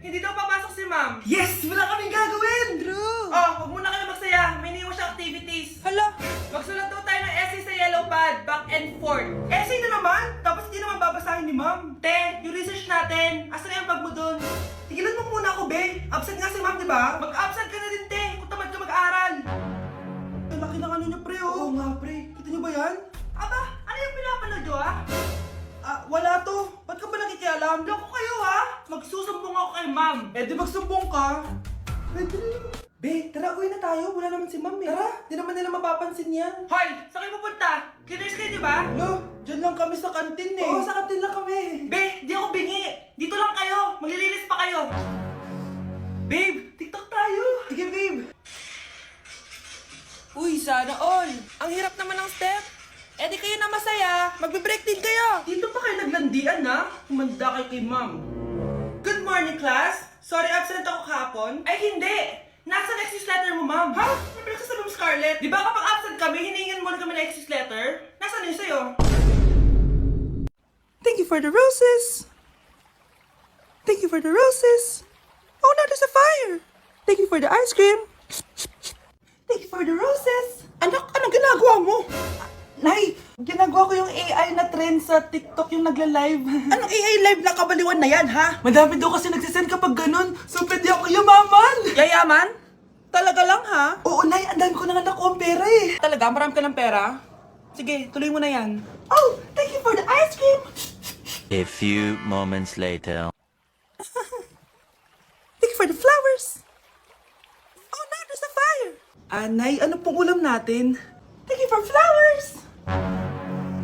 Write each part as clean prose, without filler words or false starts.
Hindi daw papasok si ma'am. Yes! Wala kaming gagawin! True. Oh, huwag muna kayo magsaya. May iniwan siya activities. Hala. Magsulat daw tayo ng essay sa yellow pad, back and forth. Essay na naman! Tapos hindi naman babasahin ni ma'am. Te, yung research natin. Asan na yung bag mo dun? Tigilan mo muna ako, be. Absent nga si ma'am, di ba? Mag-absent ka na din, te. Kung tamad ka mag-aaral. Ang laki ng ano niya, pre, oh. Oo nga, pre. Kita niyo ba yan? Aba, ano yung pinapanood nyo, ha? Wala to. Ba't ka ba nakikialam? Loko kayo, ha? Magsusumbong ako kay ma'am. Eh, di magsumbong ka. Pwede rin. Be, tara, uwi na tayo. Wala naman si ma'am, eh. Tara, di naman nila mapapansin yan. Hoy, saan kayo pupunta? Kinis kayo, di ba? Lo, dyan lang kami sa kantin, eh. Oo, sa kantin lang kami. Be, di ako bingi. Dito lang kayo. Maglilinis pa kayo. Babe, TikTok tayo. Sige, babe. Uy, sana all. Ang hirap naman ng step. Eh di kayo na masaya. Magbe-break din kayo. Dito pa kayo naglandian, ha? Humanda kayo kay ma'am. Good morning, class. Sorry, absent ako kahapon. Ay, hindi. Nasa excuse letter mo, ma'am. Ha? Ano pinagsasabi mo, Scarlett? Di ba kapag absent kami, hiningan mo na kami ng excuse letter? Nasaan yun sa'yo? Thank you for the roses. Thank you for the roses. Oh, now there's a fire. Thank you for the ice cream. Thank you for the roses. Anak, anong ginagawa mo? Nay, ginagawa ko yung AI na trend sa TikTok yung nagla-live. Anong AI live na kabaliwan na yan, ha? Madami daw kasi nagsisend kapag ganun. So, pwede ako yumaman. Yayaman? Talaga lang, ha? Oo, Nay, ang dami ko na nga nakuha ang pera eh. Talaga? Marami ka ng pera? Sige, tuloy mo na yan. Oh, thank you for the ice cream. A few moments later. Thank you for the flowers. Oh, now there's a fire. Nay, ano pong ulam natin? Thank you for flowers.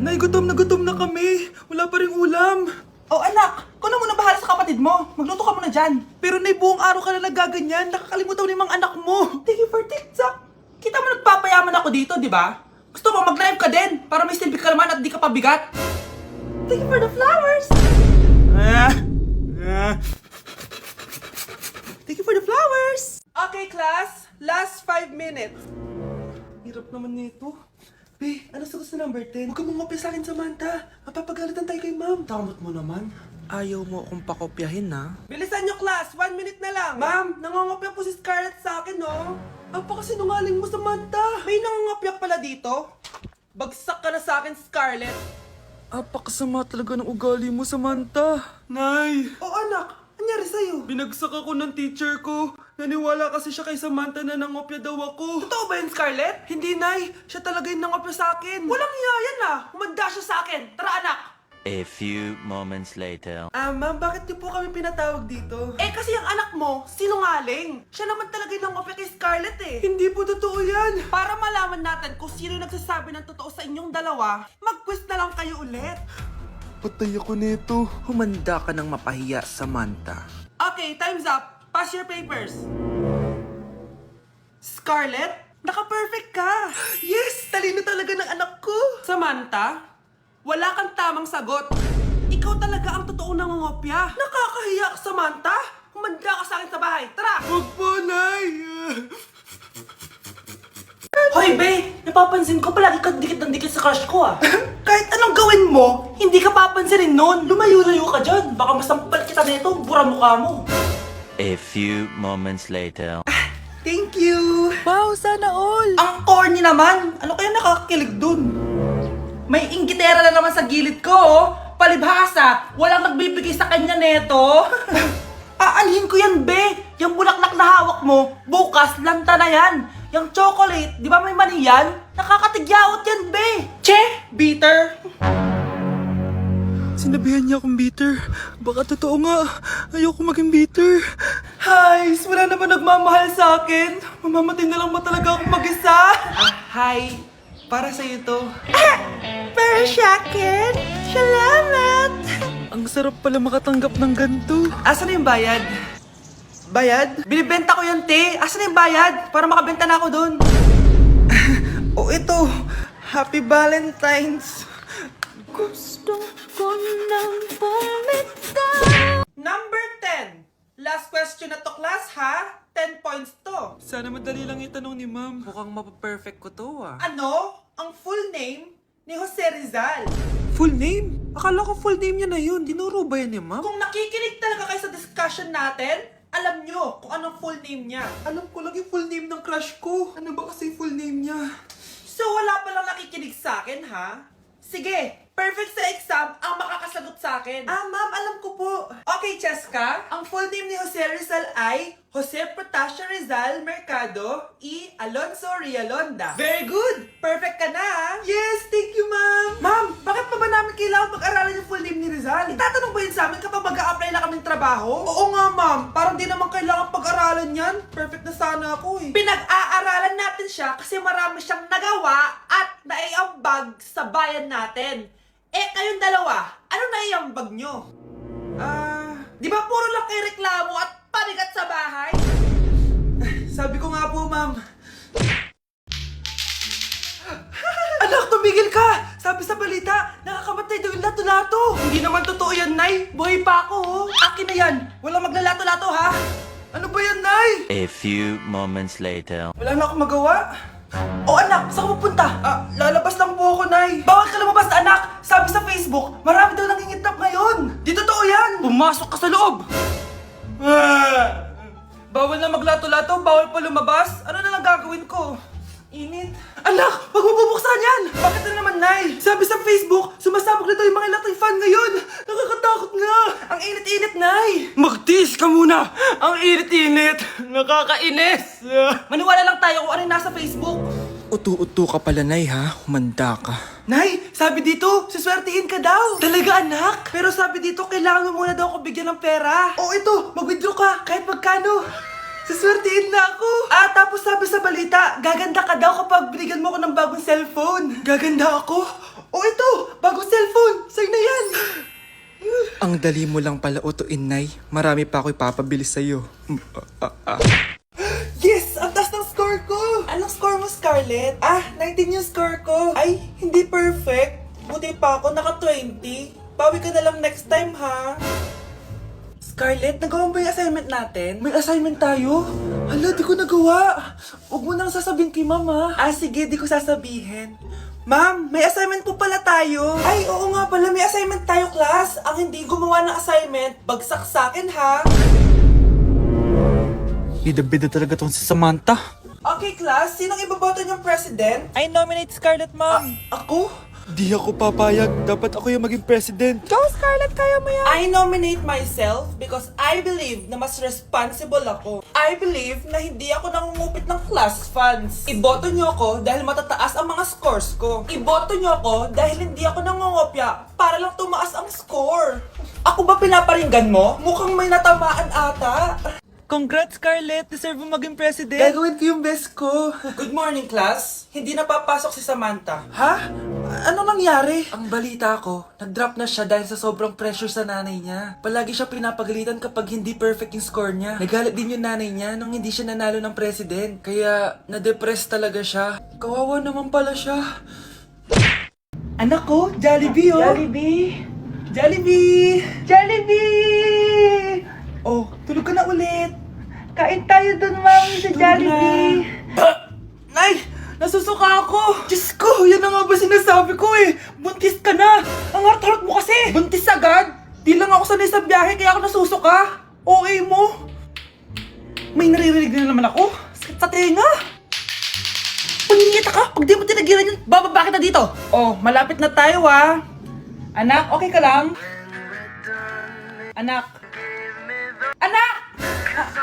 Nay, gutom na kami. Wala pa rin ulam. Oh, anak, kung na muna bahala sa kapatid mo. Magluto ka muna dyan. Pero Nay, buong araw ka na nagaganyan. Nakakalimutan mo na yung mga anak mo. Thank you for TikTok. Kita mo nagpapayaman ako dito, di ba? Gusto mo mag-live ka din para may silbi ka naman at di ka pabigat. Thank you for the flowers. Thank you for the flowers. Okay, class. Last 5 minutes. Hirap naman nito. Be, ano sagot sa number 10? Huwag ka mangopya sa akin, Samantha. Mapapagalitan tayo kay ma'am. Tamot mo naman. Ayaw mo akong pakopyahin, ha? Bilisan nyo, class. 1 minute na lang. Ma'am, nangongopya po si Scarlett sa akin, no? Apakasinungaling mo, Samantha. May nangangapyak pala dito. Bagsak ka na sa akin, Scarlett. Apakasama talaga ng ugali mo, Samantha. Nay! O anak, anyari sa'yo? Binagsak ako ng teacher ko. Naniwala kasi siya kay Samantha na nangopya daw ako. Totoo ba yun, Scarlett? Hindi, Nay. Siya talaga yung nangopya sa akin. Walang iya yan, ha? Humanda siya sa akin. Tara, anak. A few moments later. Ma'am, bakit niyo po kami pinatawag dito? Eh, kasi yung anak mo, sinungaling. Siya naman talaga yung nangopya kay Scarlett, eh. Hindi po totoo yan. Para malaman natin kung sino nagsasabi ng totoo sa inyong dalawa, mag-quiz na lang kayo ulit. Patay ako nito. Humanda ka ng mapahiya, Samantha. Okay, time's up. Pass your papers. Scarlett, naka-perfect ka. Yes! Talino talaga ng anak ko. Samantha, wala kang tamang sagot. Ikaw talaga ang totoong nangungopya. Nakakahiya ka, Samantha. Humanda ka sa akin sa bahay. Tara! Huwag po, Nay. Hoy, be! Napapansin ko palagi ka dikit ng dikit sa crush ko, ah. Kahit anong gawin mo, hindi ka papansinin nun. Lumayo-layo ka dyan. Baka masampal kita nito. Bura mukha mo. A few moments later. Thank you. Wow, sana all. Ang corny naman. Ano kaya nakakakilig dun? May inggitera na naman sa gilid ko, oh. Palibhasa, walang nagbibigay sa kanya neto. Aanhin ko yan, be. Yung bulaklak na hawak mo, bukas, lanta na yan. Yung chocolate, di ba may mani yan? Nakakatigyawat yan, be. Che, bitter. Sinabihan niya akong bitter. Baka totoo nga. Ayoko maging bitter. Hi, wala naman nagmamahal sa akin. Mamamatay na lang ba talaga ako mag-isa? Hi, para sa'yo to. Para sa akin, salamat. Ang sarap pala makatanggap ng ganito. Asan na yung bayad? Bayad? Binibenta ko yan, te. Asan na yung bayad? Para makabenta na ako dun. O ito, Happy Valentine's. Gusto ko nang bumitaw. Number 10. Last question na to, class, ha? 10 points to. Sana madali lang itanong ni ma'am. Mukhang mapaperfect ko to, ah. Ano ang full name ni Jose Rizal. Full name? Akala ko full name niya na yun. Dinuro ba yan ni ma'am? Kung nakikinig talaga kayo sa discussion natin, alam nyo kung anong full name niya. Alam ko lang yung full name ng crush ko. Ano ba kasi full name niya? So wala palang nakikinig sa akin, ha? Sige, perfect sa exam ang makakasagot sa akin. Ma'am, alam ko po. Okay, Cheska, ang full name ni Jose Rizal ay Jose Protasio Rizal Mercado y Alonso Rialonda. Very good! Perfect ka na, ha? Yes, thank you, ma'am. Ma'am, bakit pa ba namin kailangan pag-aralan yung full name ni Rizal? Itatanong ba yun sa amin kapag mag-a-apply na kaming trabaho? Oo nga, ma'am. Parang di naman kailangan pag-aralan yan. Perfect na sana ako eh. Pinag-aaralan natin siya kasi marami siyang nagawa at naiambag sa bayan natin. Eh, kayong dalawa, ano naiambag nyo? Di ba puro lang kayo reklamo at panigat sa bahay? Sabi ko nga po, ma'am. Anak, tumigil ka! Sabi sa balita, nakakamatay daw yung lato-lato. Hindi naman totoo yan, Nay. Buhay pa ako, oh. Akin na yan! Walang maglalato-lato, ha? Ano ba yan, Nay? A few moments later. Wala na akong magawa. O anak, saan ka pupunta? Lalabas lang po ako, Nay. Bawal ka lumabas, anak! Sabi sa Facebook, marami daw nangingitap ngayon! Di totoo yan. Pumasok ka sa loob! Bawal na maglato-lato, bawal pa lumabas. Ano na lang gagawin ko? Init. Anak, wag mo bubuksan yan! Bakit na naman, Nay? Sabi sa Facebook, sumasabog na daw yung mga latay fan ngayon. Nakakatakot nga. Ang init-init, Nay! Magtiis ka muna! Ang init-init! Nakakainis! Maniwala lang tayo kung ano yung nasa Facebook. Utu-utu ka pala, Nay, ha? Humanda ka. Nay, sabi dito, siswertihin ka daw. Talaga, anak? Pero sabi dito, kailangan mo muna daw ako bigyan ng pera. O ito, mag-withdraw ka, kahit magkano. Siswertihin na ako. Tapos sabi sa balita, gaganda ka daw kapag binigyan mo ko ng bagong cellphone. Gaganda ako? O ito, bagong cellphone. Sa'yo na yan. Ang dali mo lang pala utuin, Nay. Marami pa ako ipapabili sa'yo. Yes! Ang taas ng score ko! Anong score mo, Scarlett? 19 yung score ko. Ay, hindi perfect. Buti pa ako, naka 20. Bawi ka na lang next time, ha? Scarlett, nagawa mo ba yung assignment natin? May assignment tayo? Hala, di ko nagawa. Huwag mo nang sasabihin kay mama. Sige, di ko sasabihin. Ma'am, may assignment po pala tayo. Ay, oo nga pala, may assignment tayo, class. Ang hindi gumawa ng assignment, bagsak sa akin, ha? Bida-bida talaga tong si Samantha. Okay, class. Sinong iboboto niyong president? I nominate Scarlett, Ma'am. Ako? Di ako papayag. Dapat ako yung maging president. Go, Scarlett! Kaya mo yan! I nominate myself because I believe na mas responsible ako. I believe na hindi ako nangungupit ng class funds. Iboto niyo ako dahil matataas ang mga scores ko. Iboto niyo ako dahil hindi ako nangungopya para lang tumaas ang score. Ako ba pinaparinggan mo? Mukhang may natamaan ata. Congrats, Scarlett! Deserve mo maging president! Gagawin ko yung best ko. Good morning, class. Hindi na papasok si Samantha. Ha? Ano nangyari? Ang balita ko, nag-drop na siya dahil sa sobrang pressure sa nanay niya. Palagi siya pinapagalitan kapag hindi perfect yung score niya. Nagalit din yung nanay niya nung hindi siya nanalo ng president. Kaya, na-depress talaga siya. Kawawa naman pala siya. Anak ko, Jollibee oh! Jollibee! Jollibee! Jollibee! Oh, tulog ka na ulit. Kain tayo dun, Mami, sa Jollibee. Nay, nasusuka ako. Diyos ko, yan na nga ba sinasabi ko eh. Buntis ka na. Ang harot-harot mo kasi. Buntis agad? Di lang ako sanay sa biyahe kaya ako nasusuka. Okay mo? May naririnig na naman ako. Sakit sa tenga. Pangingita ka. Pag di mo tinagilan yun, bababa kita dito. Oh, malapit na tayo ah. Anak, okay ka lang? Anak. Anak!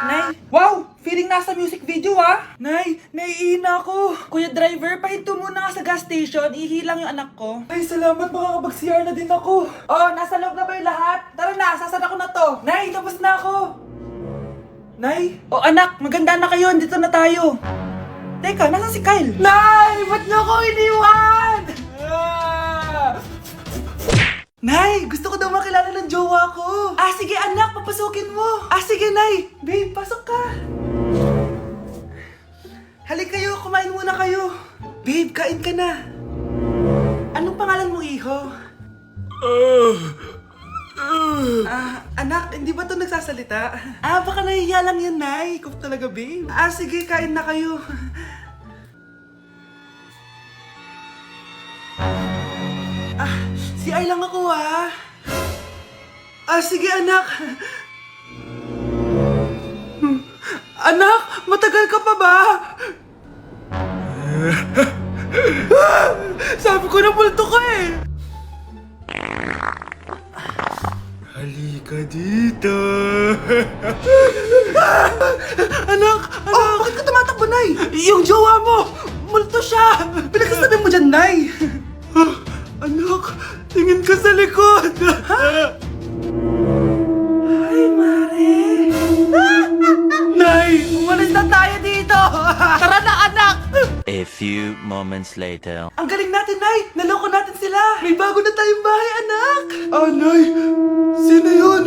Nay, wow! Feeling nasa music video Nay, naiina ako. Kuya driver, pahinto muna nga sa gas station. Ihilang yung anak ko. Ay, salamat. Makakapag-CR na din ako. Oh, nasa loob na ba yung lahat? Tara na, sasara ko na to. Nay, tapos na ako. Nay? Oh, anak, maganda na kayo. Dito na tayo. Teka, nasan si Kyle? Nay, ba't niyo ako iniwan? Nay, gusto ko daw makilala ng jowa ko. Sige anak, papasukin mo. Sige Nay. Babe, pasok ka. Halik kayo, kumain muna kayo. Babe, kain ka na. Anong pangalan mo, iho? Anak, hindi ba ito nagsasalita? Baka nahihiya lang yan, Nay. Ikaw talaga, babe. Sige, kain na kayo. CR lang ako ha. Sige anak. Anak, matagal ka pa ba? Sabi ko na multo ka eh. Halika dito. Anak! Oh, bakit ka tumatakbo, Nay? Yung jowa mo! Multo siya! Pinagsasabi mo dyan, Nay. Anak! Tingin ka sa likod! Ay, Mare. Nay! Umalis na tayo dito. Tara na, anak. A few moments later. Ang galing natin, Nay. Naloko natin sila. May bago na tayong bahay, anak. Nay! Sino yun?